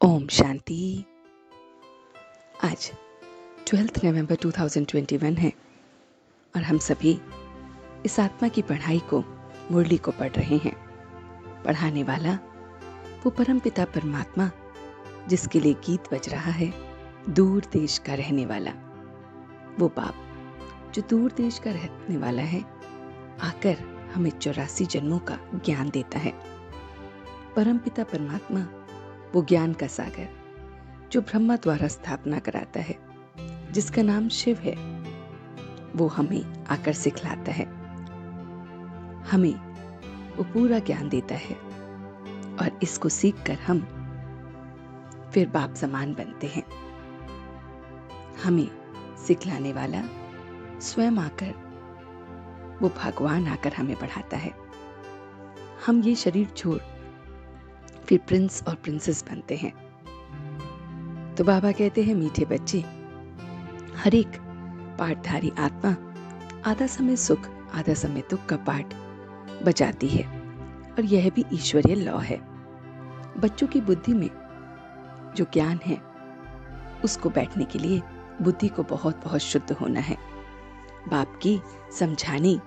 ओम शांति। आज 12 नवंबर 2021 है और हम सभी इस आत्मा की पढ़ाई को, मुरली को पढ़ रहे हैं। पढ़ाने वाला वो परम पिता परमात्मा जिसके लिए गीत बज रहा है, दूर देश का रहने वाला। वो बाप जो दूर देश का रहने वाला है, आकर हमें 84 जन्मों का ज्ञान देता है। परम पिता परमात्मा वो ज्ञान का सागर जो ब्रह्मा द्वारा स्थापना कराता है, जिसका नाम शिव है, वो हमें आकर सिखलाता है, हमें वो पूरा ज्ञान देता है और इसको सीखकर हम फिर बाप समान बनते हैं। हमें सिखलाने वाला स्वयं आकर, वो भगवान आकर हमें पढ़ाता है। हम ये शरीर छोड़ फिर प्रिंस और प्रिंसेस बनते हैं। तो बाबा कहते हैं, मीठे बच्चे, हर एक पाठधारी आत्मा आधा समय सुख आधा समय दुख का पाठ बजाती है और यह भी ईश्वरीय लॉ है। बच्चों की बुद्धि में जो ज्ञान है उसको बैठने के लिए बुद्धि को बहुत बहुत शुद्ध होना है। बाप की समझाने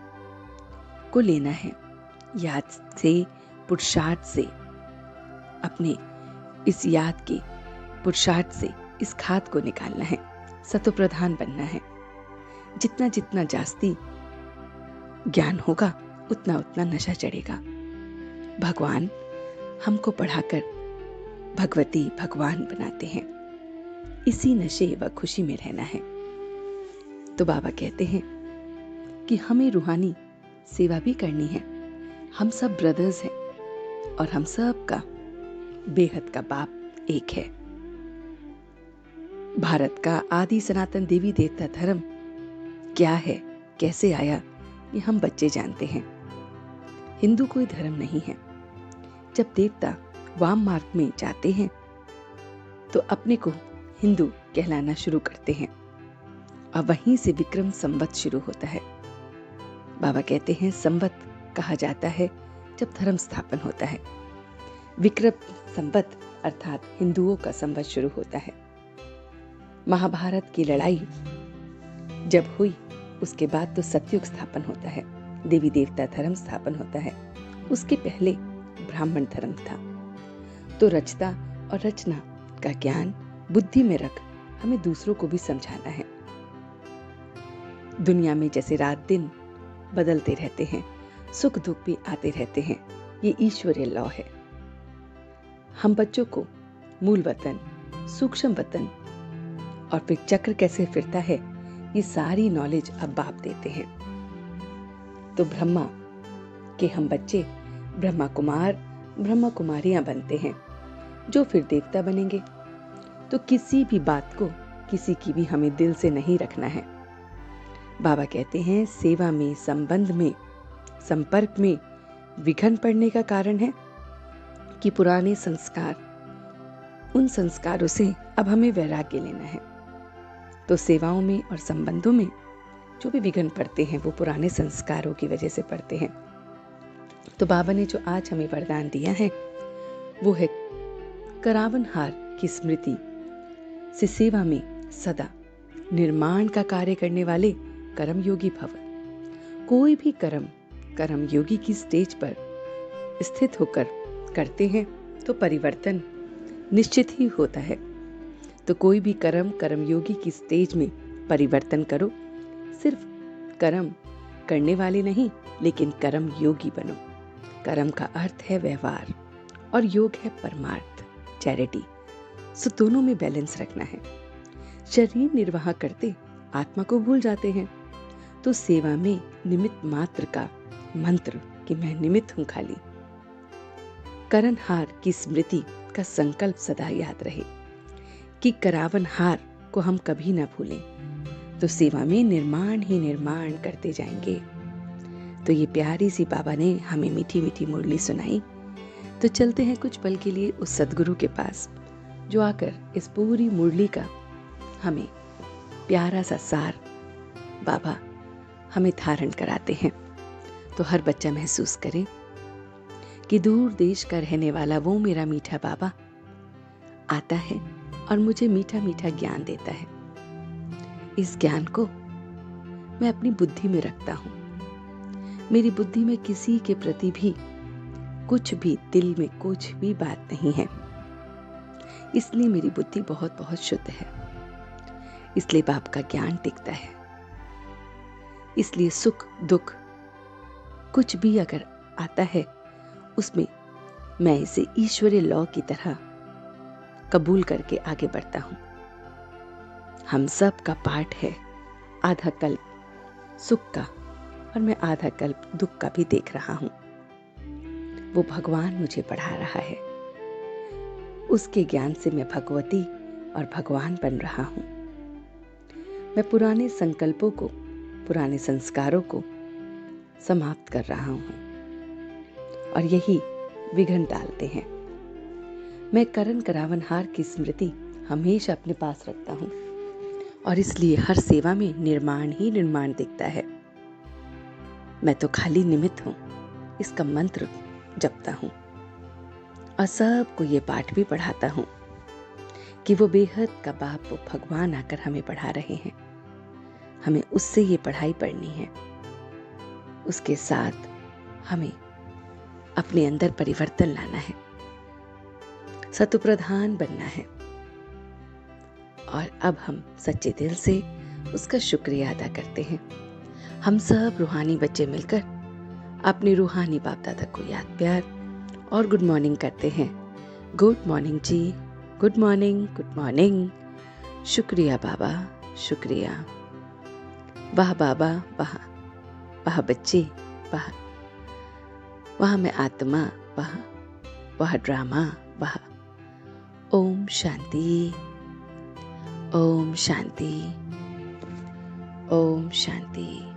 को लेना है, याद से, पुरुषार्थ से, अपने इस याद के पुरुषार्थ से इस खाद को निकालना है, सतो प्रधान बनना है। जितना जितना जास्ती ज्ञान होगा उतना उतना नशा चढ़ेगा। भगवान हमको पढ़ाकर भगवती भगवान बनाते हैं। इसी नशे व खुशी में रहना है। तो बाबा कहते हैं कि हमें रूहानी सेवा भी करनी है। हम सब ब्रदर्स हैं और हम सब का बेहद का बाप एक है। भारत का आदि सनातन देवी देवता धर्म क्या है, कैसे आया, ये हम बच्चे जानते हैं। हिंदू कोई धर्म नहीं है। जब देवता वाम मार्ग में जाते हैं तो अपने को हिंदू कहलाना शुरू करते हैं और वहीं से विक्रम संवत शुरू होता है। बाबा कहते हैं, संवत कहा जाता है जब धर्म स्थापन होता है। विक्रम संवत अर्थात हिंदुओं का संवत शुरू होता है। महाभारत की लड़ाई जब हुई उसके बाद तो सतयुग स्थापन होता है, देवी देवता धर्म स्थापन होता है। उसके पहले ब्राह्मण धर्म था। तो रचता और रचना का ज्ञान बुद्धि में रख हमें दूसरों को भी समझाना है। दुनिया में जैसे रात दिन बदलते रहते हैं, सुख दुख भी आते रहते हैं, ये ईश्वरीय लॉ है। हम बच्चों को मूल वतन, सूक्ष्म वतन और फिर चक्र कैसे फिरता है, ये सारी नॉलेज अब बाप देते हैं। तो ब्रह्मा के हम बच्चे ब्रह्मा कुमार, ब्रह्मा कुमारियां बनते हैं, जो फिर देवता बनेंगे। तो किसी भी बात को, किसी की भी हमें दिल से नहीं रखना है। बाबा कहते हैं, सेवा में, संबंध में, संपर्क में विघन पड़ने का कारण है कि पुराने संस्कार, उन संस्कारों से अब हमें वैराग्य लेना है। तो सेवाओं में और संबंधों में जो भी विघन पड़ते हैं वो पुराने संस्कारों की वजह से पड़ते हैं। तो बाबा ने जो आज हमें वरदान दिया है वो है, करावन हार की स्मृति से सेवा में सदा निर्माण का कार्य करने वाले कर्म योगी भव। कोई भी कर्म योगी की स्टेज पर स्थित होकर करते हैं तो परिवर्तन निश्चित ही होता है। तो कोई भी कर्म योगी की स्टेज में परिवर्तन करो। सिर्फ कर्म करने वाले नहीं, लेकिन कर्म योगी बनो। कर्म का अर्थ है व्यवहार और योग है परमार्थ, चैरिटी। सो दोनों में बैलेंस रखना है। शरीर निर्वाह करते आत्मा को भूल जाते हैं। तो सेवा में निमित्त मात्र का मंत्र कि मैं निमित्त हूं खाली। करनहार की स्मृति का संकल्प सदा याद रहे कि करावन हार को हम कभी ना भूलें। तो सेवा में निर्माण ही निर्माण करते जाएंगे। तो ये प्यारी सी बाबा ने हमें मीठी मीठी मुरली सुनाई। तो चलते हैं कुछ पल के लिए उस सदगुरु के पास जो आकर इस पूरी मुरली का हमें प्यारा सा सार बाबा हमें धारण कराते हैं। तो हर बच्चा महसूस करे कि दूर देश का रहने वाला वो मेरा मीठा बाबा आता है और मुझे मीठा मीठा ज्ञान देता है। इस ज्ञान को मैं अपनी बुद्धि में रखता हूँ। मेरी बुद्धि में किसी के प्रति भी कुछ भी, दिल में कुछ भी बात नहीं है। इसलिए मेरी बुद्धि बहुत बहुत शुद्ध है। इसलिए बाप का ज्ञान टिकता है। इसलिए सुख दुख कुछ भी अगर आता है, उसमें मैं इसे ईश्वरीय लॉ की तरह कबूल करके आगे बढ़ता हूं। हम सब का पाठ है आधा कल्प सुख का, और मैं आधा कल्प दुख का भी देख रहा हूं। वो भगवान मुझे पढ़ा रहा है। उसके ज्ञान से मैं भगवती और भगवान बन रहा हूं। मैं पुराने संकल्पों को, पुराने संस्कारों को समाप्त कर रहा हूं, और यही विघ्न डालते हैं। मैं करण करावनहार की स्मृति हमेशा अपने पास रखता हूं, और इसलिए हर सेवा में निर्माण ही निर्माण दिखता है। मैं तो खाली निमित्त हूं, इसका मंत्र जपता हूं, और सबको ये पाठ भी पढ़ाता हूं कि वो बेहद का बाप, वो भगवान आकर हमें पढ़ा रहे हैं। हमें उससे ये पढ़ाई पढ़नी है। उसके साथ हमें अपने अंदर परिवर्तन लाना है, सतुप्रधान बनना है। और अब हम सच्चे दिल से उसका शुक्रिया अदा करते हैं। हम सब रूहानी बच्चे मिलकर अपने रूहानी बाप दादा को याद प्यार और गुड मॉर्निंग करते हैं। गुड मॉर्निंग जी, गुड मॉर्निंग, गुड मॉर्निंग। शुक्रिया बाबा, शुक्रिया। वाह बाबा, वाह, वाह बच्चे, वाह, वाह मैं आत्मा, वाह, वाह ड्रामा, वाह। ओम शांति, ओम शांति, ओम शांति।